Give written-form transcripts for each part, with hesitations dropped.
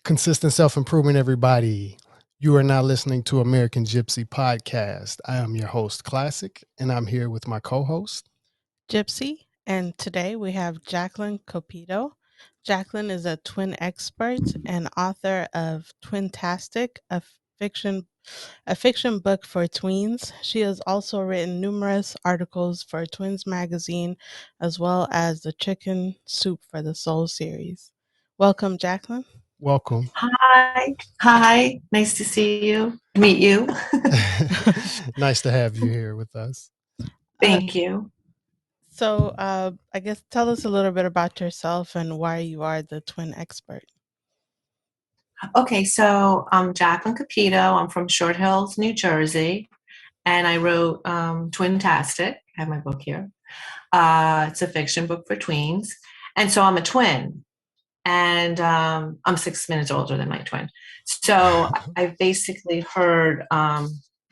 Consistent self-improvement, everybody. You are now listening to American gypC podcast. I am your host, Classic, and I'm here with my co-host, gypC, and today we have Jacqueline Kopito. Jacqueline is a twin expert and author of Twintastic, fiction a fiction book for tweens. She has also written numerous articles for Tweens magazine, as well as the Chicken Soup for the Soul series. Welcome, Jacqueline. Welcome. Hi. Nice to see you, meet you. Nice to have you here with us. Thank you. So, I guess tell us a little bit about yourself and why you are the twin expert. Okay, so I'm Jacqueline Kopito. I'm from Short Hills, New Jersey, and I wrote Twintastic. I have my book here. It's a fiction book for tweens, and so I'm a twin, and I'm 6 minutes older than my twin. So I've basically heard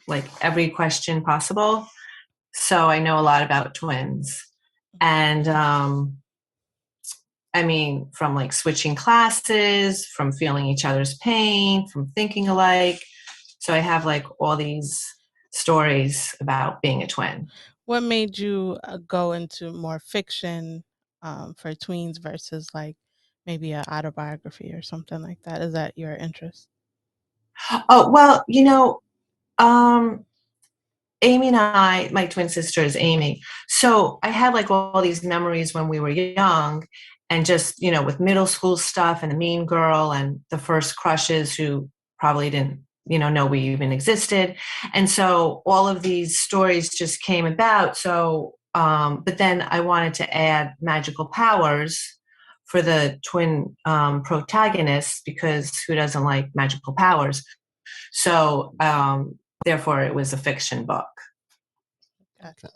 like every question possible. So I know a lot about twins, and I mean, from like switching classes, from feeling each other's pain, from thinking alike. So I have like all these stories about being a twin. What made you go into more fiction for tweens versus like maybe an autobiography or something like that? Is that your interest? Oh, well, Amy and I, my twin sister is Amy. So I had like all these memories when we were young and just, with middle school stuff and the mean girl and the first crushes who probably didn't, know we even existed. And so all of these stories just came about. So, but then I wanted to add magical powers for the twin protagonists, because who doesn't like magical powers? So, therefore, it was a fiction book. Gotcha.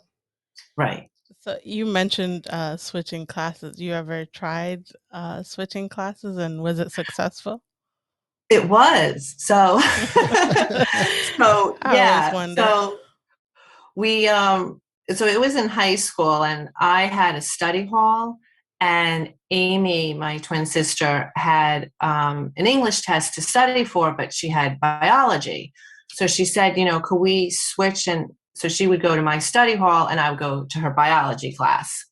Right. So you mentioned switching classes. You ever tried switching classes, and was it successful? It was. So, yeah. So we, so it was in high school, and I had a study hall, and Amy, my twin sister, had an English test to study for, but she had biology. So she said, could we switch? And so she would go to my study hall and I would go to her biology class.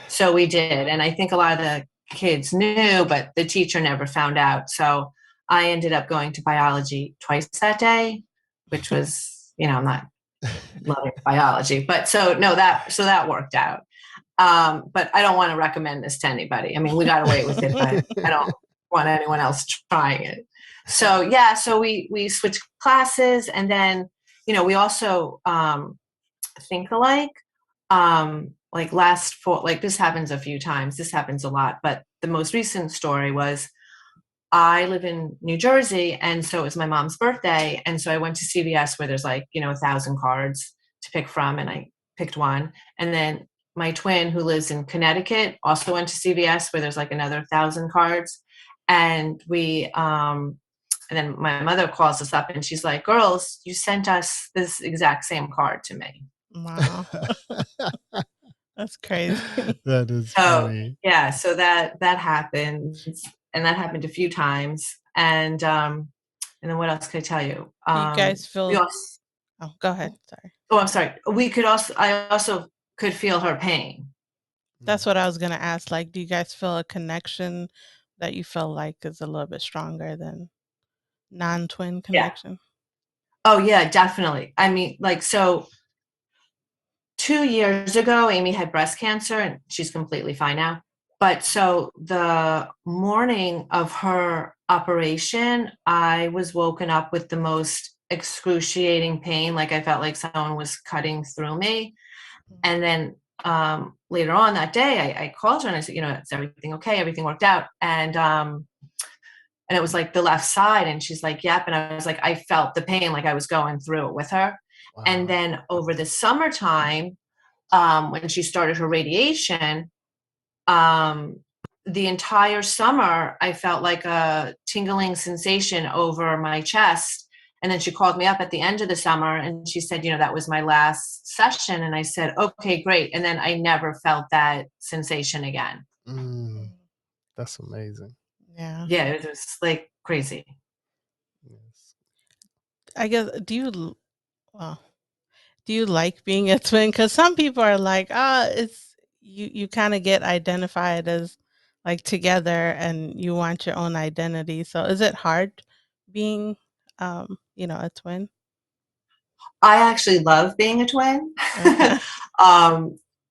So we did. And I think a lot of the kids knew, but the teacher never found out. So I ended up going to biology twice that day, which was, I'm not loving biology, but that worked out. But I don't want to recommend this to anybody. I mean, we got away with it, but I don't want anyone else trying it. So yeah, so we switched classes, and then, we also think alike. Like last fall, like this happens a few times. This happens a lot, but the most recent story was I live in New Jersey, and so it was my mom's birthday, and so I went to CVS where there's like 1,000 cards to pick from, and I picked one, and then my twin who lives in Connecticut also went to CVS where there's like another 1,000 cards, and we and then my mother calls us up and she's like, "Girls, you sent us this exact same card to me." Wow. That's crazy. That is funny. Yeah, so that happened, and that happened a few times, and then what else could I tell you? You guys feel? Oh, go ahead. Sorry. Oh, I'm sorry. I also could feel her pain. That's what I was gonna ask. Like, do you guys feel a connection that you feel like is a little bit stronger than non-twin connection? Yeah. Oh yeah, definitely. I mean, like, so 2 years ago, Amy had breast cancer, and she's completely fine now. But so the morning of her operation, I was woken up with the most excruciating pain. Like I felt like someone was cutting through me. And then later on that day, I called her and I said, is everything okay? Everything worked out. And it was like the left side. And she's like, yep. And I was like, I felt the pain, like I was going through it with her. Wow. And then over the summertime, when she started her radiation, the entire summer, I felt like a tingling sensation over my chest. And then she called me up at the end of the summer and she said, that was my last session. And I said, okay, great. And then I never felt that sensation again. That's amazing. Yeah. Yeah, it was like crazy. Yes. I guess, well, do you like being a twin? Because some people are like, it's you kind of get identified as like together and you want your own identity. So is it hard being, a twin? I actually love being a twin. Okay.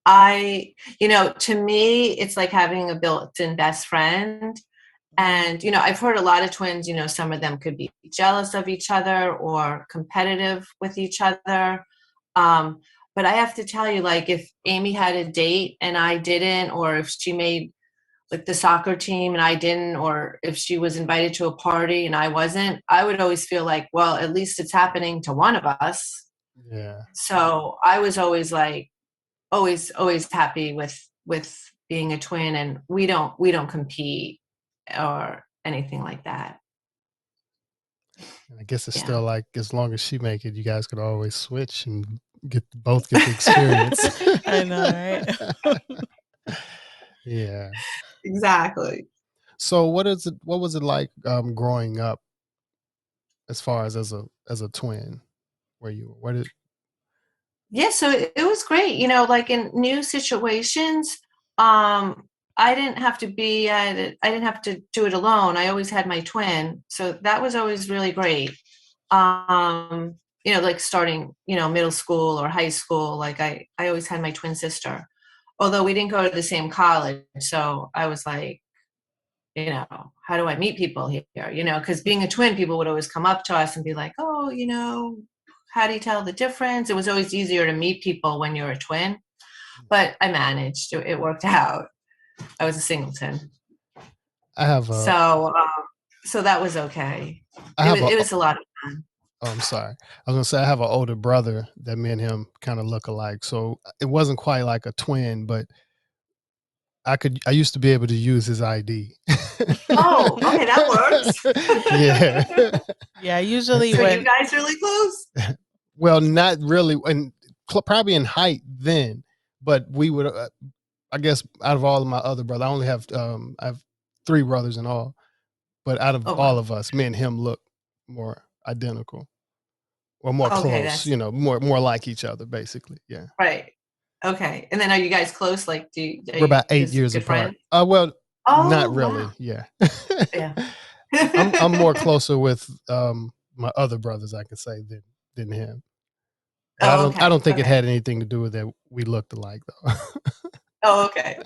To me, it's like having a built-in best friend. And, I've heard a lot of twins, some of them could be jealous of each other or competitive with each other. But I have to tell you, like, if Amy had a date and I didn't, or if she made like the soccer team and I didn't, or if she was invited to a party and I wasn't, I would always feel like, well, at least it's happening to one of us. Yeah. So I was always like, always happy with being a twin, and we don't compete or anything like that. And I guess it's Yeah. still like, as long as she make it, you guys could always switch and both get the experience. I know, right? Yeah. Exactly. So what was it like growing up as far as a twin? Yeah, so it was great. Like in new situations, I didn't have to be at it. I didn't have to do it alone. I always had my twin. So that was always really great. Like starting, middle school or high school, like I always had my twin sister. Although we didn't go to the same college. So I was like, how do I meet people here? Because being a twin, people would always come up to us and be like, oh, how do you tell the difference? It was always easier to meet people when you're a twin, but I managed. It worked out. I was a singleton. I have So that was okay. It was a lot of fun. Oh, I'm sorry. I was gonna say I have an older brother that me and him kind of look alike. So it wasn't quite like a twin, but I used to be able to use his ID. Oh, okay, that works. Yeah. Yeah, usually So when you guys really close? Well, not really, and probably in height then, but we would. I guess out of all of my other brothers, I have 3 brothers in all, but out of all of us, me and him look more identical or more close. More like each other, basically. Yeah. Right. Okay. And then are you guys close? Like, we're about 8 years apart. Well, not really. Wow. Yeah. Yeah. I'm more closer with my other brothers, I can say, than him. But I don't think it had anything to do with that. We looked alike, though. Oh, okay.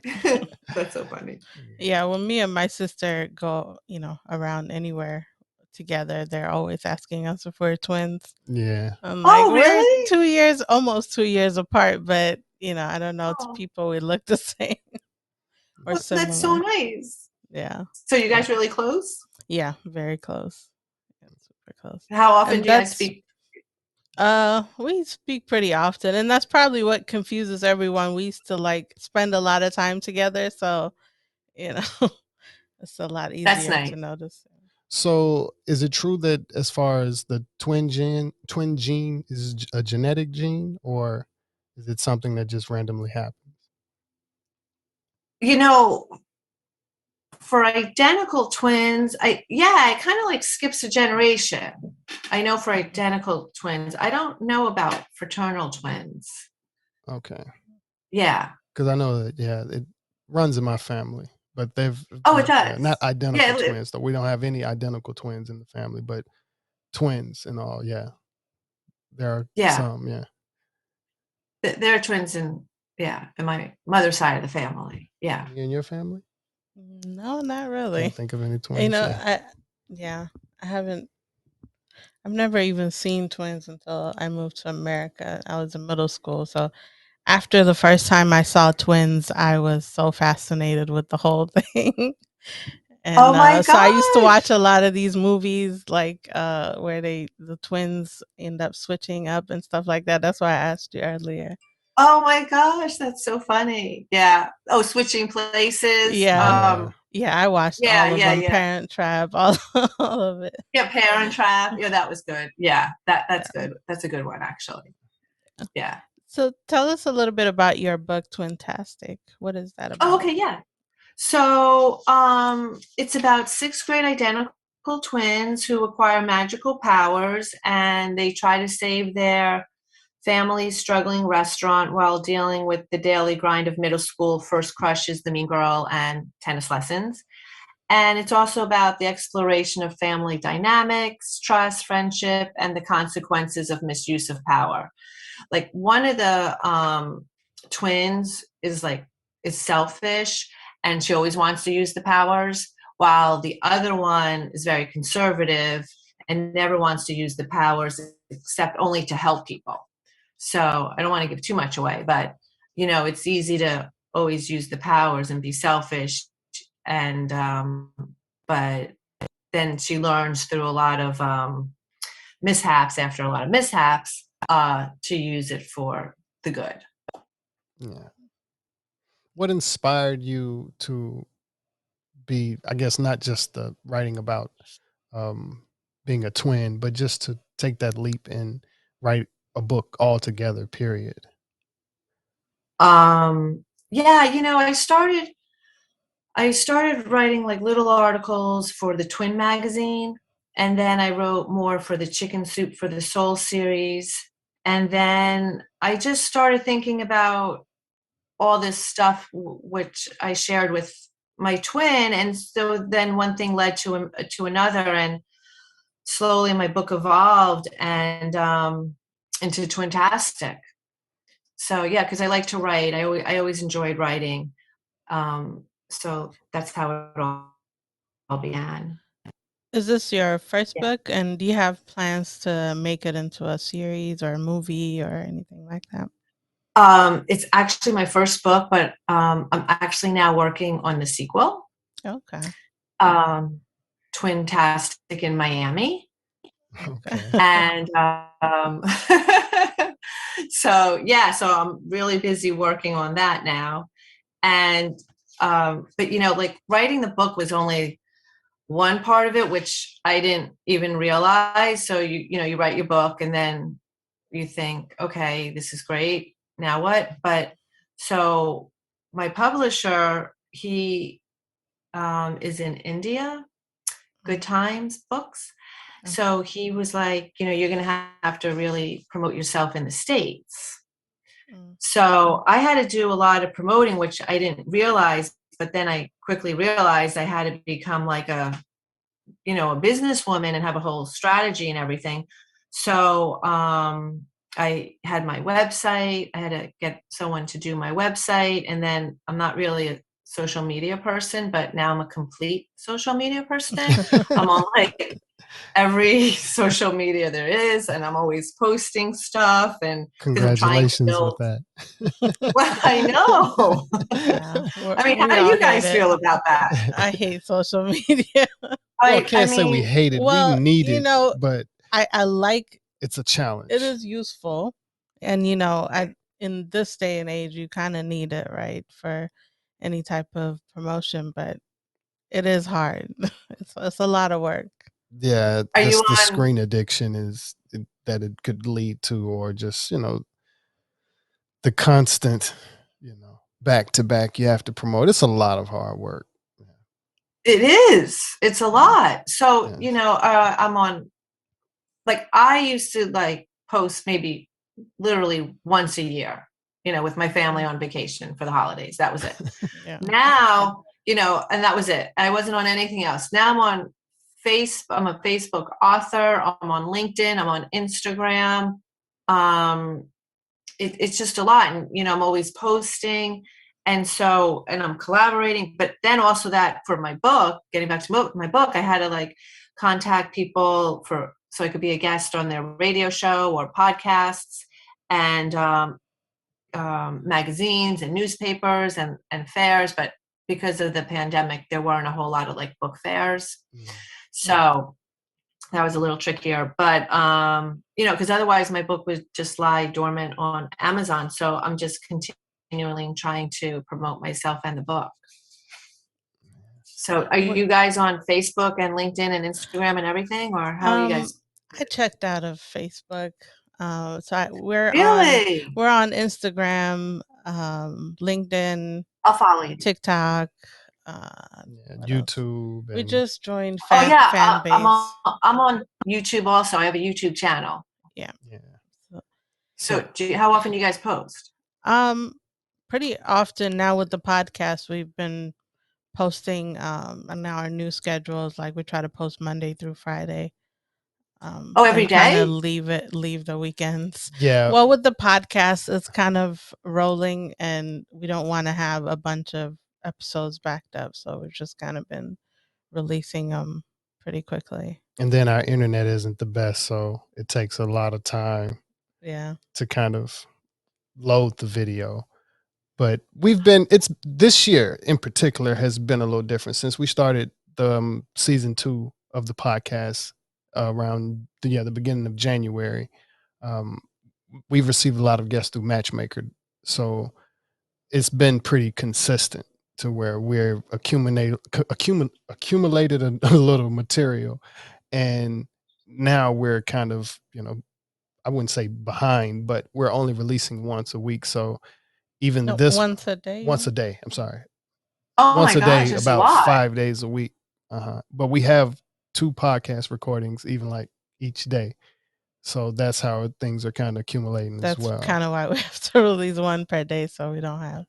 That's so funny. Yeah, when me and my sister go, around anywhere together, they're always asking us if we're twins. Yeah. I'm like, really? we're almost 2 years apart, but I don't know, to people we look the same or similar. That's so nice. Yeah. So you guys really close? Yeah, very close. Yeah, super close. How often do you guys speak? We speak pretty often, and that's probably what confuses everyone. We used to spend a lot of time together, so it's a lot easier to notice. So is it true that as far as the twin gene is a genetic gene, or is it something that just randomly happens? For identical twins, it kind of skips a generation. I know for identical twins. I don't know about fraternal twins. Okay. Yeah. Because I know that, it runs in my family, but they've... Oh, it does. Not identical twins, though. We don't have any identical twins in the family, but twins and all, yeah. There are some, yeah. There are twins in my mother's side of the family. Yeah. In your family? No, not really. Can't think of any twins. I've never even seen twins until I moved to America. I was in middle school. So after the first time I saw twins, I was so fascinated with the whole thing. And oh my gosh. So I used to watch a lot of these movies where the twins end up switching up and stuff like that. That's why I asked you earlier. Oh my gosh, that's so funny. Yeah. Oh, switching places. Yeah. I watched all of them. Yeah. Parent Trap, all of it. Yeah, Parent Trap. Yeah, that was good. Yeah, that's good. That's a good one, actually. Yeah. So tell us a little bit about your book, Twintastic. What is that about? Oh, okay, yeah. So it's about 6th grade identical twins who acquire magical powers, and they try to save their family's struggling restaurant while dealing with the daily grind of middle school, first crushes, the mean girl, and tennis lessons. And it's also about the exploration of family dynamics, trust, friendship, and the consequences of misuse of power. Like, one of the twins is selfish, and she always wants to use the powers, while the other one is very conservative and never wants to use the powers except only to help people. So I don't want to give too much away, but it's easy to always use the powers and be selfish. And but then she learns through a lot of mishaps to use it for the good. Yeah. What inspired you to be, I guess, not just the writing about being a twin, but just to take that leap and write a book altogether, period? Yeah, I started writing like little articles for the Twin magazine, and then I wrote more for the Chicken Soup for the Soul series. And then I just started thinking about all this stuff which I shared with my twin, and so then one thing led to another, and slowly my book evolved and into Twintastic. So yeah, because I like to write. I always enjoyed writing. So that's how it all began. Is this your first Yeah. book? And do you have plans to make it into a series or a movie or anything like that? It's actually my first book, but I'm actually now working on the sequel. Okay. Twintastic in Miami. Okay. And so I'm really busy working on that now. And but like, writing the book was only one part of it, which I didn't even realize. So you write your book and then you think, okay, this is great, now what? But so my publisher, he is in India, Good Times Books. So he was like, you're going to have to really promote yourself in the States. So I had to do a lot of promoting, which I didn't realize, but then I quickly realized I had to become like a businesswoman and have a whole strategy and everything. So I had my website. I had to get someone to do my website. And then I'm not really a social media person, but now I'm a complete social media person. I'm on like every social media there is, and I'm always posting stuff. And Congratulations with that. Well, I know. Yeah, I mean, how do you guys feel about that? I hate social media. I can't say we hate it. Well, we need it, but I like it's a challenge. it is useful, and in this day and age, you kind of need it, right, for any type of promotion. But it is hard. It's a lot of work. Yeah, just the screen addiction that it could lead to, or just the constant, back to back. You have to promote. It's a lot of hard work. It is. It's a lot. So I'm on. Like, I used to post maybe literally once a year, with my family on vacation for the holidays. That was it. Yeah. Now, and that was it. I wasn't on anything else. Now I'm on I'm a Facebook author. I'm on LinkedIn. I'm on Instagram. It's just a lot. And, I'm always posting. And I'm collaborating. But then also that for my book, getting back to my book, I had to contact people so I could be a guest on their radio show or podcasts, and magazines and newspapers and fairs. But because of the pandemic, there weren't a whole lot of book fairs. So that was a little trickier, but because otherwise my book would just lie dormant on Amazon. So I'm just continually trying to promote myself and the book. So are you guys on Facebook and LinkedIn and Instagram and everything, or how are you guys? I checked out of Facebook. We're on Instagram, LinkedIn. I'll follow you. TikTok. What else? YouTube. We And just joined Oh yeah, fan base. I'm on YouTube also. I have a YouTube channel. Yeah. So how often do you guys post? Pretty often now with the podcast. We've been posting, and now our new schedule is like we try to post Monday through Friday. Every Kind day? of leave the weekends. yeah, Well, with the podcast, it's kind of rolling, and we don't want to have a bunch of episodes backed up, so we've just kind of been releasing them pretty quickly. and then our internet isn't the best, so it takes a lot of time to kind of load the video. But it's this year in particular has been a little different since we started the season 2 of the podcast around the beginning of January. We've received a lot of guests through Matchmaker, so it's been pretty consistent to where we're accumulated a little material, and now we're kind of, I wouldn't say behind, but we're only releasing once a week. So even once a day. I'm sorry. Oh Once my a day, gosh, about 5 days a week. But we have 2 podcast recordings, even like each day. So that's how things are kind of accumulating as well. That's kind of why we have to release one per day, so we don't have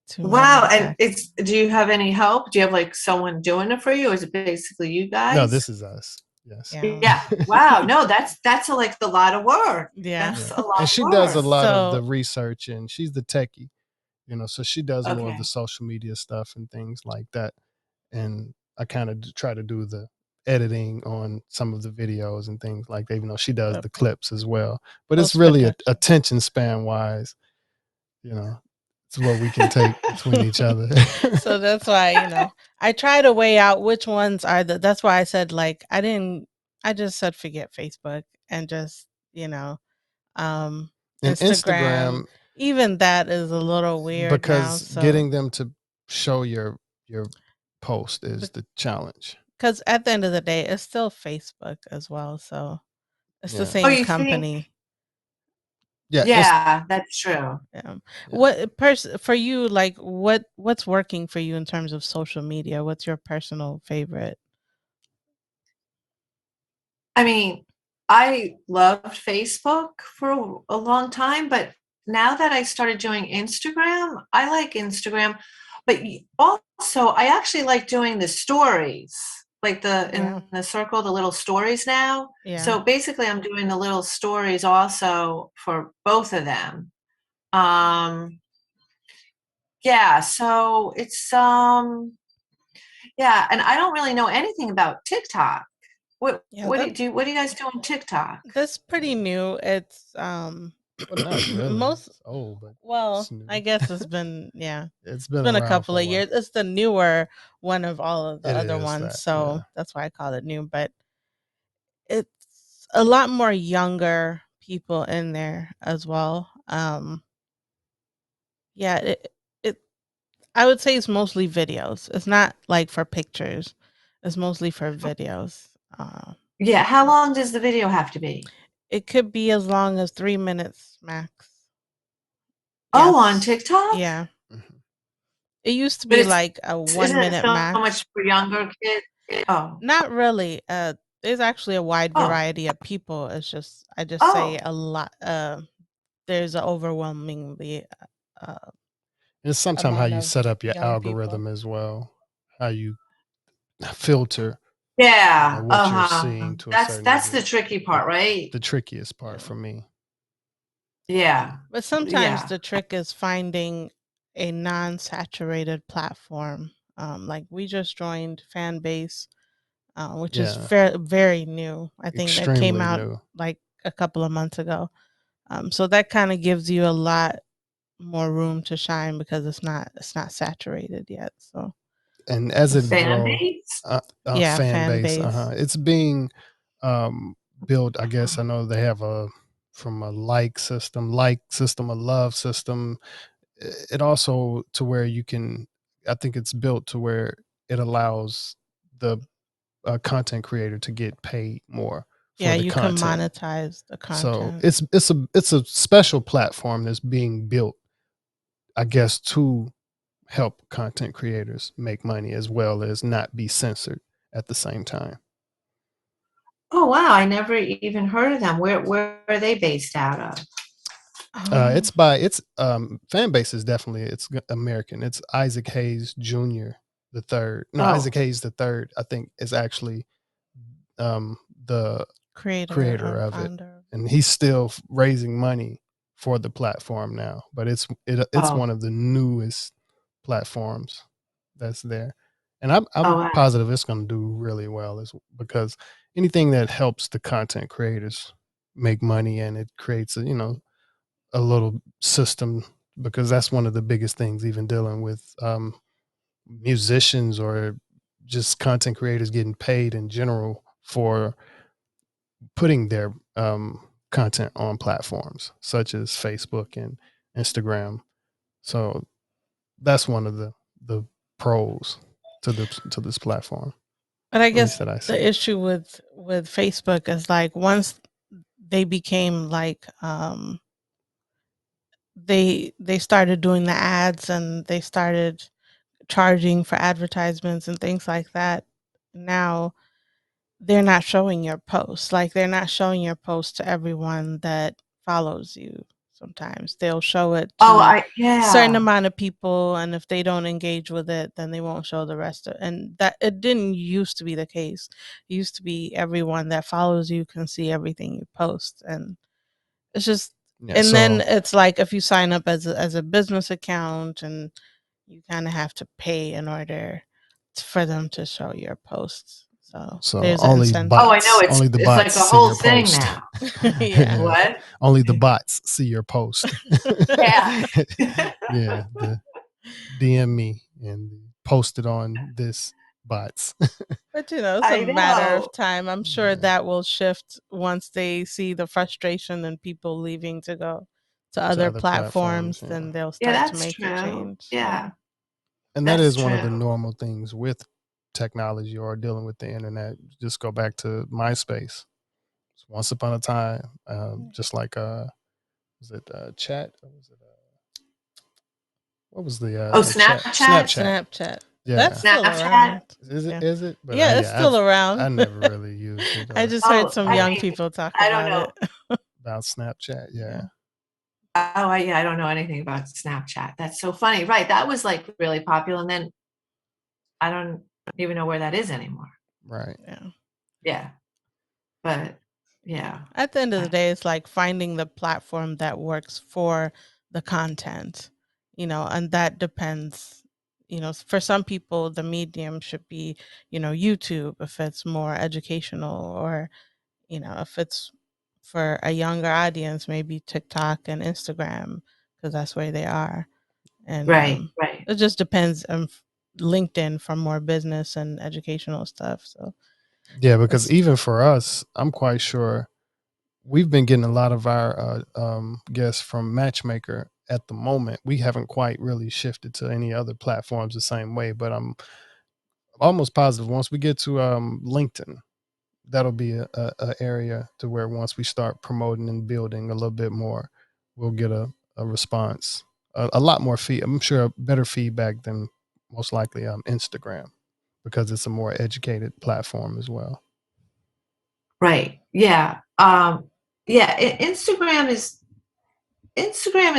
too many. Wow. And do you have any help? Do you have like someone doing it for you? Or is it basically you guys? No, this is us. Yes. Yeah. Wow. No, that's like a lot of work. Yeah. That's a lot and she of does a work. lot of the research, and she's the techie, so she does more of Okay. the social media stuff and things like that. And I kind of try to do the editing on some of the videos and things like that, even though she does the clips as well. But it's really attention span wise, it's what we can take between each other. So that's why, I try to weigh out which ones are that's why I said, like, I just said forget Facebook and just, and Instagram, even that is a little weird because now, getting them to show your post is the challenge. Because at the end of the day, it's still Facebook as well, so it's the same company. Yeah, that's true. Yeah. What for you? Like, what's working for you in terms of social media? What's your personal favorite? I mean, I loved Facebook for a long time, but now that I started doing Instagram, I like Instagram. But also, I actually like doing the stories, like in the circle, the little stories now. Yeah. So basically, I'm doing the little stories also for both of them. Yeah. So it's and I don't really know anything about TikTok. What do you guys do on TikTok? That's pretty new. It's well, not really. It's old, but I guess it's been it's been a couple of years. It's the newer one of all of the other ones, so that's why I call it new. But it's a lot more younger people in there as well. I would say it's mostly videos. It's not like for pictures. It's mostly for videos. Yeah. How long does the video have to be? It could be as long as 3 minutes max. Oh, on TikTok? Yeah. It used to be like a 1 minute max. So much for younger kids? Oh. Not really. There's actually a wide variety of people. It's just I just say a lot. There's an overwhelmingly it's sometimes how you set up your algorithm as well, how you filter. Yeah. What you're seeing to that's the tricky part, right? The trickiest part for me. Yeah. But sometimes the trick is finding a non-saturated platform. Like we just joined Fanbase, which is very, very new. I think that came out like a couple of months ago. So that kind of gives you a lot more room to shine because it's not saturated yet. So, and as it grows, fan base, it's being built. I guess I know they have from a like system, a love system. It also to where you can. I think it's built to where it allows the content creator to get paid more. Yeah, you can monetize the content. So it's a special platform that's being built, I guess, to help content creators make money as well as not be censored at the same time. Oh wow, I never even heard of them. Where are they based out of? It's fan base is definitely it's American. It's Isaac Hayes Jr. the third. No, Isaac Hayes the third, I think, is actually the creator of it, and he's still raising money for the platform now. But it's one of the newest platforms that's there, and I'm positive it's going to do really well, because anything that helps the content creators make money and it creates a little system, because that's one of the biggest things, even dealing with musicians or just content creators getting paid in general for putting their content on platforms such as Facebook and Instagram. So that's one of the pros to this platform. But I guess the issue with Facebook is like, once they became like they started doing the ads and they started charging for advertisements and things like that, now they're not showing your posts. Like, they're not showing your posts to everyone that follows you. Sometimes they'll show it to a certain amount of people, and if they don't engage with it, then they won't show the rest of it. And that it didn't used to be the case. It used to be everyone that follows you can see everything you post, and it's just then it's like, if you sign up as a business account, and you kind of have to pay in order for them to show your posts. So there's only bots. Oh, I know. It's like a whole thing post now. Yeah. What? Only the bots see your post. Yeah. Yeah. DM me and post it on this bots. But it's a matter of time. I'm sure that will shift once they see the frustration and people leaving to go to other platforms. Then they'll start to make a change. Yeah. And that is one of the normal things with technology or dealing with the internet. Just go back to MySpace. Once upon a time, just like was it chat? Or was it what was the Snapchat? Snapchat. Yeah, that's still around. Is it? Is it? But it's still around. I never really used it. I just heard some young people talk about it. About Snapchat, yeah. I don't know anything about Snapchat. That's so funny. Right. That was like really popular. And then I don't even know where that is anymore. Right. Yeah. Yeah. But yeah. At the end of the day, it's like finding the platform that works for the content, and that depends. For some people, the medium should be, YouTube, if it's more educational, or, if it's for a younger audience, maybe TikTok and Instagram, because that's where they are. And right. It just depends on LinkedIn for more business and educational stuff. So yeah, because even for us, I'm quite sure we've been getting a lot of our guests from Matchmaker at the moment. We haven't quite really shifted to any other platforms the same way, but I'm almost positive once we get to LinkedIn, that'll be a area to where once we start promoting and building a little bit more, we'll get a response, a lot more I'm sure better feedback than most likely Instagram, because it's a more educated platform as well. Right. Yeah. Instagram is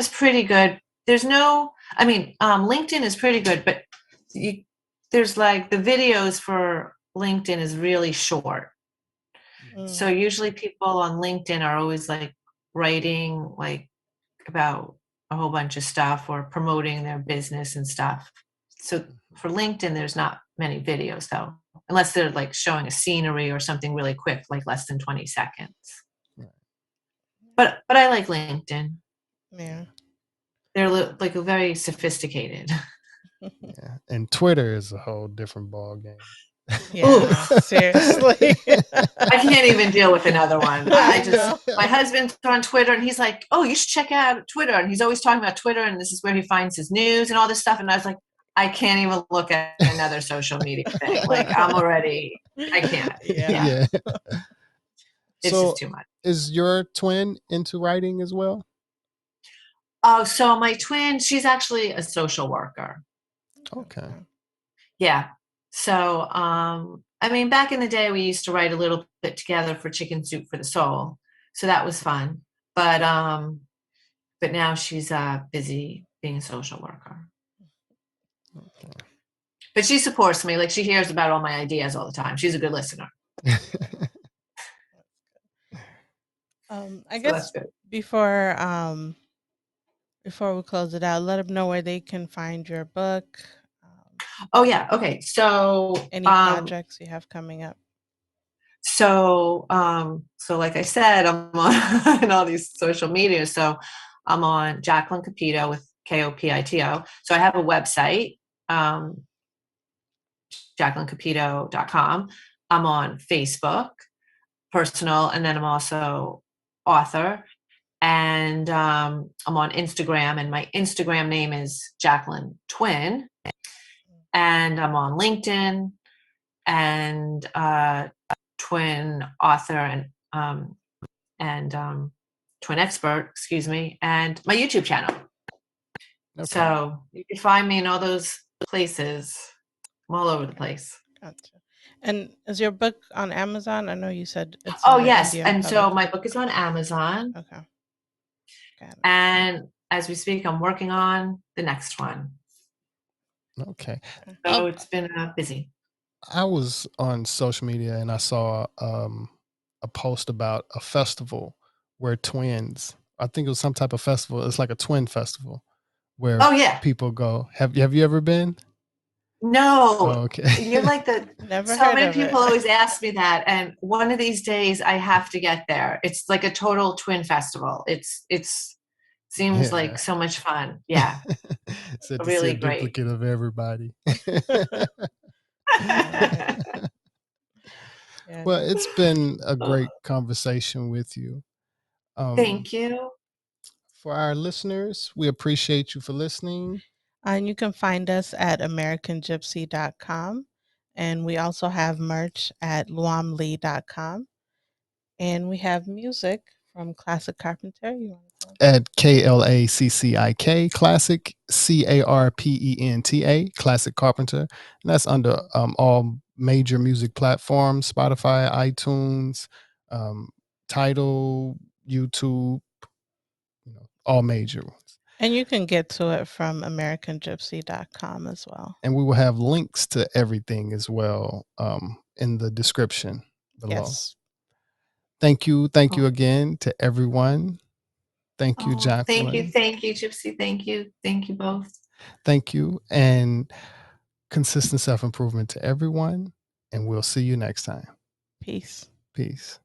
pretty good. LinkedIn is pretty good, but there's like the videos for LinkedIn is really short. So usually people on LinkedIn are always like writing like about a whole bunch of stuff or promoting their business and stuff. So for LinkedIn, there's not many videos though, unless they're like showing a scenery or something really quick, like less than 20 seconds. Right. But I like LinkedIn. Yeah. They're like very sophisticated. Yeah. And Twitter is a whole different ball game. Yeah, seriously. I can't even deal with another one. My husband's on Twitter and he's like, oh, you should check out Twitter. And he's always talking about Twitter and this is where he finds his news and all this stuff. And I was like, I can't even look at another social media thing. Like I can't. Yeah. It's just too much. Is your twin into writing as well? Oh, so my twin, she's actually a social worker. Okay. Yeah. So, I mean, back in the day, we used to write a little bit together for Chicken Soup for the Soul. So that was fun. But now she's busy being a social worker. Okay. But she supports me. Like, she hears about all my ideas all the time. She's a good listener. I guess before we close it out, let them know where they can find your book. Oh yeah. Okay. So any projects you have coming up. So like I said, I'm on all these social media. So I'm on Jacqueline Kopito with Kopito. So I have a website, JacquelineKopito.com. I'm on Facebook, personal, and then I'm also author. And I'm on Instagram, and my Instagram name is Jacqueline Twin. And I'm on LinkedIn and twin author and twin expert, excuse me, and my YouTube channel. Okay. So you can find me in all those places. I'm all over the place. Gotcha. And is your book on Amazon? I know you said it's. Oh yes, and so my book is on Amazon. Okay. And as we speak, I'm working on the next one. Okay. So it's been busy. I was on social media and I saw a post about a festival where twins, I think it was some type of festival. It's like a twin festival where people go. Have you ever been? No. Oh, okay. You're like so many people always ask me that, and one of these days I have to get there. It's like a total twin festival. It's seems like so much fun. Yeah. So really a great. Duplicate of everybody. Well, it's been a great conversation with you. Thank you. For our listeners, we appreciate you for listening. And you can find us at AmericanGypC.com. And we also have merch at luamlee.com. And we have music from Classic Carpenter. You want to at KLACCIK, Classic, CARPENTA, Classic Carpenter. And that's under all major music platforms, Spotify, iTunes, Tidal, YouTube, all major ones. And you can get to it from AmericanGypC.com as well. And we will have links to everything as well in the description below. Yes. Thank you again to everyone. Thank you, Jacqueline. Thank you, gypC. Thank you both. Thank you, and consistent self-improvement to everyone, and we'll see you next time. Peace. Peace.